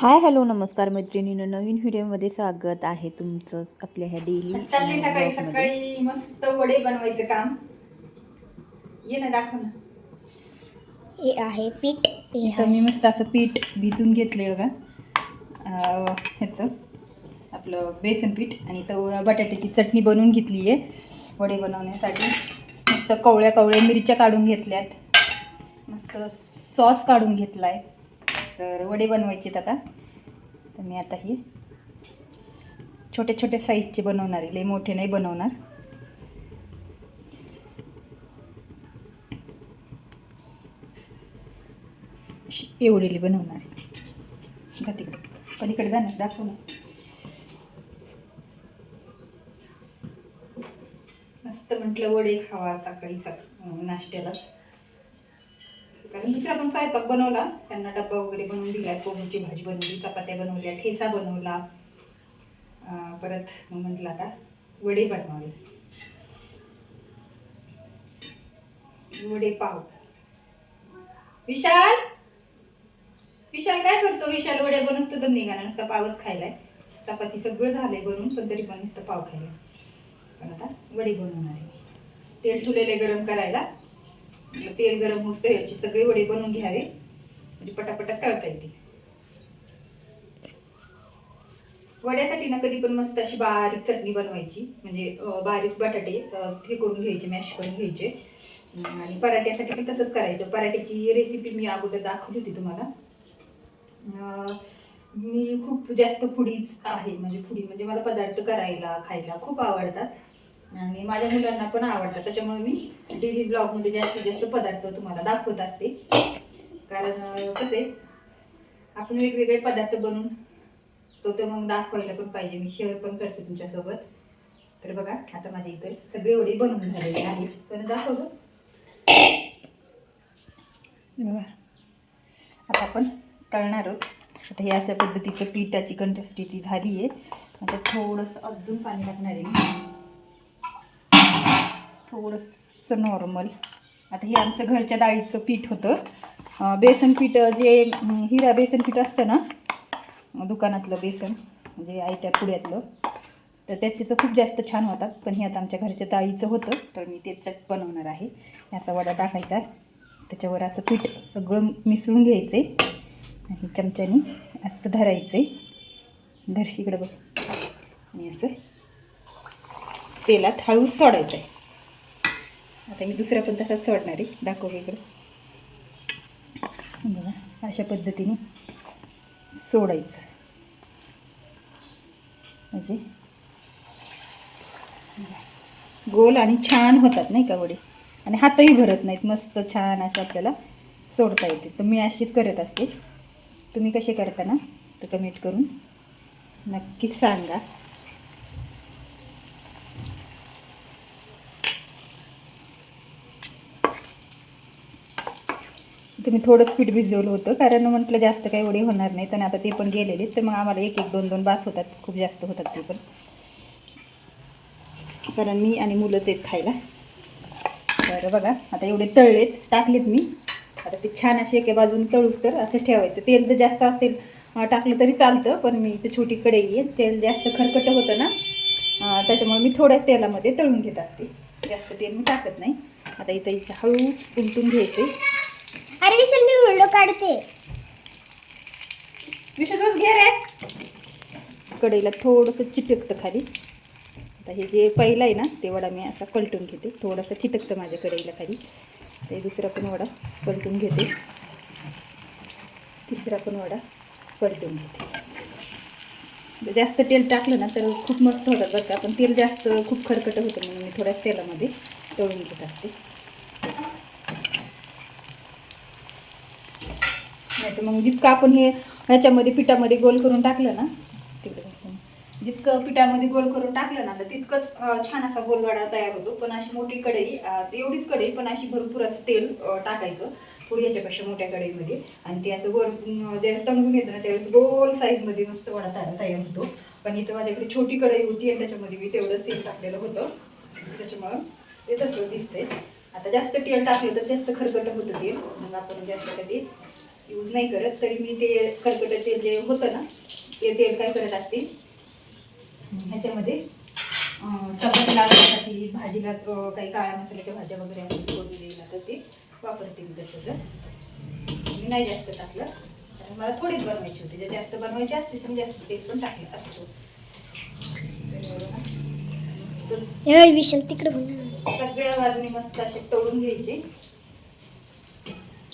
Hi hello नमस्कार मैत्रिणींनो, नवीन व्हिडिओमध्ये स्वागत आहे तुमचं आपल्या ह्या डेली चालली सकाळी सकाळी मस्त वडे बनवायचं काम. ये ना दाखव ना. हे आहे पीठ. इथं मी मस्त असं पीठ भिजून घेतलंय बघा. ह्याचं आपलं बेसन पीठ आणि इथं बटाट्याची चटणी बनवून घेतली आहे वडे बनवण्यासाठी. मस्त कवळ्या कवळ्या मिरच्या काढून घेतल्यात, मस्त सॉस काढून घेतला आहे. तर वडे बनवायचे आता. तर मी आता हे छोटे छोटे साईजचे बनवणार आहे, लई मोठे नाही बनवणार. एवढेली बनवणार आहे. जा तिकडे पलीकडे जा ना, दाखव ना. मस्त म्हटलं वडे खावा सकाळी नाश्त्याला. कारण दुसरा पण स्वयंपाक बनवला, त्यांना डब्बा वगैरे बनवून दिला, कोबीची भाजी बनवली, चपात्या बनवल्या, ठेचा बनवला. परत मग म्हटलं आता वडे बनवावे. वडे पाव. विशाल विशाल काय करतो? विशाल वडे बनवतो तर निघाला, नुसता पावच खायलाय. चपाती सगळं झालंय बनवून, पण तरी पण नुसतं पाव खायला. पण आता वडे बनवणार आहे. तेल ठेवलेले गरम करायला. तेल गरम होतं याची सगळे वडे बनवून घ्यावे, म्हणजे पटापटा तळता येतील. वड्यासाठी ना कधी पण मस्त अशी बारीक चटणी बनवायची, म्हणजे बारीक बटाटे हे करून घ्यायचे, मॅश करून घ्यायचे. आणि पराठ्यासाठी पण तसंच करायचं. पराठ्याची रेसिपी मी अगोदर दाखवली होती तुम्हाला. मी खूप जास्त फूडीच आहे, म्हणजे मला पदार्थ करायला खायला खूप आवडतात आणि माझ्या मुलांना पण आवडतात. त्याच्यामुळे मी डेली ब्लॉगमध्ये जास्तीत जास्त पदार्थ तुम्हाला दाखवत असते. कारण कसं आहे, आपण वेगवेगळे पदार्थ बनवून तर मग दाखवायला पण पाहिजे. मी शेअर पण करते तुमच्यासोबत. तर बघा आता माझ्या इथे सगळे वडे बनवून झालेले आहेत. पण दाखवलं बघा. आता आपण तळणार आहोत. आता हे अशा पद्धतीचं पिठाची कन्सिस्टन्सी झाली आहे. आता थोडंसं अजून पाणी टाकणार आहे, थोडंसं नॉर्मल. आता हे आमचं घरच्या डाळीचं पीठ होतं. बेसन पीठ जे हिरा बेसन पीठ असतं ना, दुकानातलं बेसन म्हणजे आयत्या पुड्यातलं, तर त्याचे तर खूप जास्त छान होतात. पण हे आता आमच्या घरच्या डाळीचं होतं, तर मी तेच बनवणार आहे. असा वडा टाकायचा, त्याच्यावर असं पीठ सगळं मिसळून घ्यायचं आणि चमच्याने असं धरायचं आहे. इकडं बघ. आणि असं तेलात हळू सोडायचं आहे. आता मी दुसरा पण तसाच सोडणार आहे, दाखव इकडं. बघा अशा पद्धतीने सोडायचं, म्हणजे गोल आणि छान होतात नाही का वडे, आणि हातही भरत नाहीत. मस्त छान असे आपल्याला सोडता येते. तर मी अशीच करत असते. तुम्ही कसे करता ना, तर कमेंट करून नक्कीच सांगा. तुम्ही थोडंच पीठ भिजवलं होतं, कारण म्हटलं जास्त काही वडे होणार नाहीत आणि आता ते पण गेलेले, तर मग आम्हाला एक एक दोन दोन बास होतात. खूप जास्त होतात ते पण, कारण मी आणि मुलंच आहेत खायला. तर बघा आता एवढे तळलेत, टाकलेत मी. आता ते छान असे एका बाजूने तळूस तर असं ठेवायचं. तेल जर जास्त असेल टाकलं तरी चालतं, पण मी इथे छोटी कढई आहे, तेल जास्त खरकट होतं ना, त्याच्यामुळे मी थोड्या तेलामध्ये तळून घेत असते. जास्त तेल मी टाकत नाही. आता इथं हळू उलटून घ्यायचे. अरे विशाल, मी व्हिडिओ काढते. विशाल घे रे. कढईला थोडंसं चिटकतं खाली. आता हे जे पहिलं आहे ना, ते वडा मी असा पलटून घेते. थोडंसं चिटकतं माझ्या कढईला खाली. ते दुसरा पण वडा पलटून घेते, तिसरा पण वडा पलटून घेते. जास्त तेल टाकलं ना तर खूप मस्त होतात बरं का, पण तेल जास्त खूप खरकट होतं, म्हणून मी थोड्याच तेलामध्ये तळून घेत असते. नाही तर मग जितकं आपण ह्याच्यामध्ये पिठामध्ये गोल करून टाकलं ना, जितकं पिठामध्ये गोल करून टाकलं ना, तर तितकंच छान असा गोलवडा तयार होतो. पण अशी मोठी कढई, एवढीच कढई, पण अशी भरपूर असं तेल टाकायचं थोडी याच्यापेक्षा मोठ्या कढईमध्ये. आणि ते असं वर ज्यावेळेस तळून घेतं ना, त्यावेळेस गोल साईजमध्ये मस्त वडा तयार होतो. पण इथं माझ्याकडे छोटी कढई होती आणि त्याच्यामध्ये मी तेवढंच तेल टाकलेलं होतं, त्याच्यामुळं ते तसं दिसतंय. आता जास्त तेल टाकलं तर जास्त खरकट होतं तेल, मग आपण जास्त कधी यूज नाही करत, तरी मी ते कर्कट तेल जे होतं ना ते तेल काय करत असते ह्याच्यामध्ये चपाती लागण्यासाठी, भाजीला काही काळ्या मसाल्याच्या भाज्या वगैरे असतील फोडणी द्यायला तर ते वापरते मी तसं. मी नाही जास्त टाकलं कारण मला थोडीच बनवायची होती, जर जास्त बनवायची असते तर जास्त तेल पण टाकलं असतं. विशाल तिकडे सगळ्या बाजूने मस्त असे तळून घ्यायचे.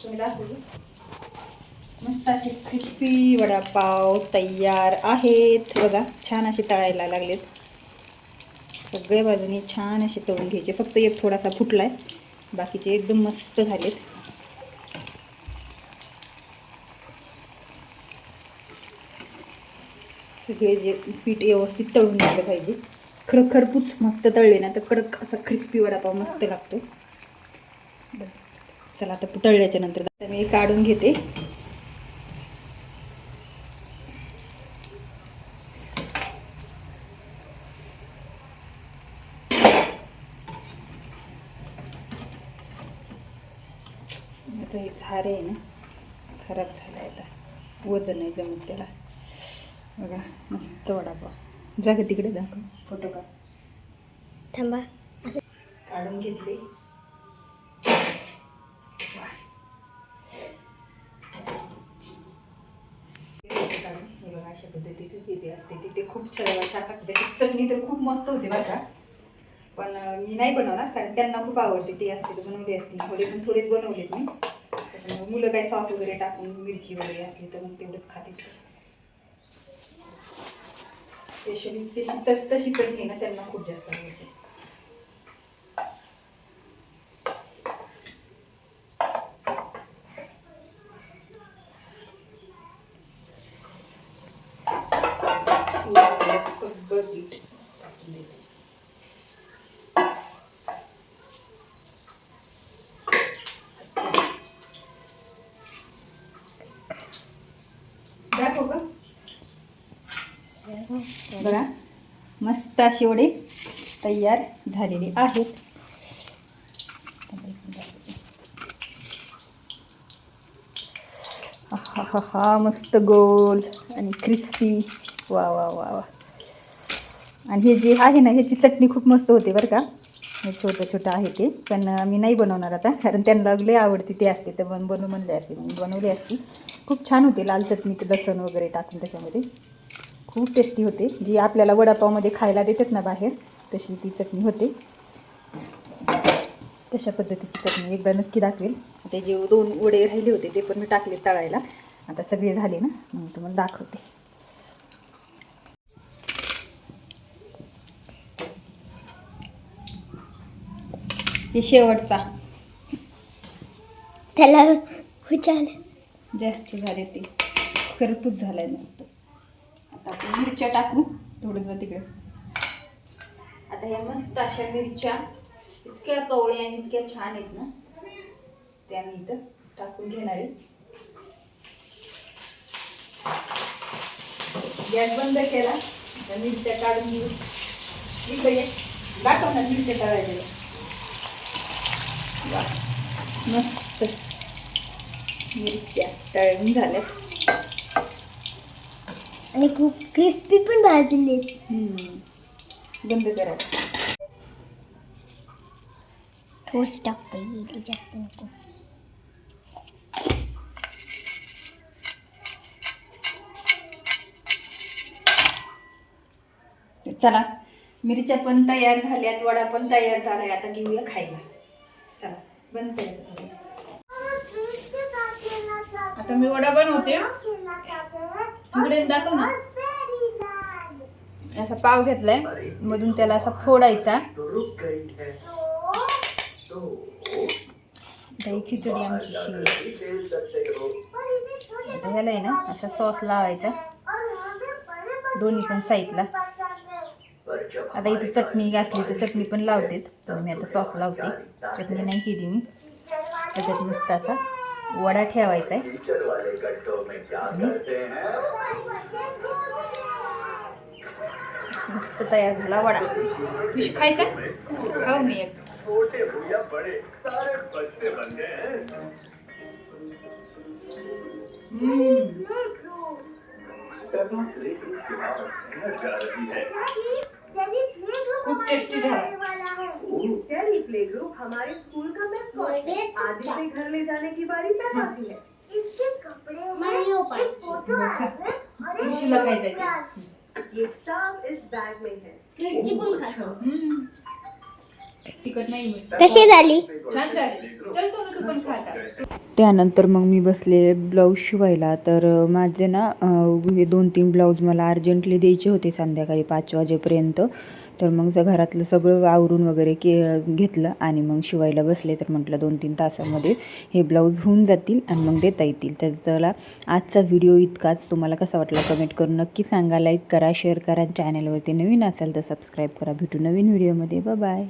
तुम्ही दाखवू मस्त असे क्रिस्पी वडापाव तयार आहेत बघा. छान असे तळायला लागलेत, सगळ्या बाजूने छान असे तळून घ्यायचे. फक्त एक थोडासा फुटलाय, बाकीचे एकदम मस्त झालेत. सगळे जे पीठ व्यवस्थित तळून घ्यायला पाहिजे. खरपूस मस्त तळले ना तर कडक असा क्रिस्पी वडापाव मस्त लागतो. चला आता तळल्याच्या नंतर आता मी काढून घेते. आता हे झारे आहे ना खराब झाला आहे, आता वजन नाही जमत त्याला. बघा मस्त वडापाव. जा का तिकडे दाखव, फोटो काढ. थांबा काढून घेतले. हे बघा अशा पद्धतीचे तिथे असते, तिथे खूप छान चटणी तर खूप मस्त होते बरं का. पण मी नाही बनवणार कारण त्यांना खूप आवडते. ते असते तर बनवली असते, थोडेच बनवलेत मी. त्याच्यामुळे मुलं काही सॉस वगैरे टाकून मिरची वगैरे असली तर मग तेवढंच खाते. स्पेशली तशी चटणी ना त्यांना खूप जास्त आवडते. सगळं पीठ टाकून द्यायचं. दाखव का बघा मस्त अशी वडे तयार झालेले आहेत. हा मस्त गोल आणि क्रिस्पी. वा वा वा वा. आणि हे जे आहे ना ह्याची चटणी खूप मस्त होते बरं का. हे छोटं आहे ते, पण मी नाही बनवणार आता कारण त्यांना लय आवडते. ते असते तर बनवू म्हणले असते, मी बनवली असती. खूप छान होते लाल चटणी, लसूण वगैरे टाकून त्याच्यामध्ये खूप टेस्टी होते. जी आपल्याला वडापावमध्ये खायला देतात ना बाहेर तशी ती चटणी होते. तशा पद्धतीची चटणी एकदा नक्की दाखवेल. ते जे 2 वडे राहिले होते ते पण मी टाकले तळायला. आता सगळे झाले ना मग तुम्हाला दाखवते. हे शेवटचा त्याला हुचाल जास्त झाले, ते खरपूस झालाय मस्त. आता आपण मिरच्या टाकू थोडंसं तिकडे. आता ह्या मस्त अशा मिरच्या इतक्या कवळ्या आणि इतक्या छान आहेत ना त्या मी इथं टाकून घेणार आहे. गॅस बंद केला, मिरच्या काढून घेऊ. इकडे दाखव ना मिरच्या तळायला. मस्त मिरच्या तळून झाल्या आणि खूप क्रिस्पी पण भाजले. बंद करा. थोडंच टाकता येईल, जास्त नको. चला मिरच्या पण तयार झाल्यात, वडा पण तयार झालाय. आता घेऊया खायला. चला बंद करा. आता मी वडा बनवते. इकडे दाखव ना. असा पाव घेतलाय, मधून त्याला असा फोडायचा. दही खिचडी आमची शिळी. आता ह्याला आहे ना असा सॉस लावायचा दोन्ही पण साईडला. आता इथे चटणी घासली तर चटणी पण लावते, पण मी आता सॉस लावते. चटणी नाही केली मी. त्याच्यात मस्त असा वडा ठेवायचा आहे. मस्त तयार झाला वडा. विश खायचा? खाऊ मी एक. छोटे भैया बड़े सारे बच्चे बन गए हैं. खूप टेस्टी झाला. चैरी प्ले ग्रुप हमारे स्कूल का मैस्कॉट है। आज इसे घर ले जाने की बारी तय आती है। इसके कपड़े मारिओ पाहिजे. विशूला खायचं ये सब इस बैग में है। मिरची पण खातो. तिखट नाही मिरची. कशी झाली? छान झाली. चल सोनू तू पण खाता. त्यानंतर मग मी बसले ब्लाऊज शिवायला. तर माझे ना हे 2-3 ब्लाऊज मला अर्जंटली द्यायचे होते संध्याकाळी 5 वाजेपर्यंत. तर मग घरातलं सगळं आवरून वगैरे घेतलं आणि मग शिवायला बसले. तर म्हटलं 2-3 तासामध्ये हे ब्लाऊज होऊन जातील आणि मग देता येतील. तर चला आजचा व्हिडिओ इतकाच. तुम्हाला कसा वाटला कमेंट करून नक्की सांगा. लाईक करा, शेअर करा. चॅनलवरती नवीन असाल तर सबस्क्राईब करा. भेटू नवीन व्हिडिओमध्ये. बाय.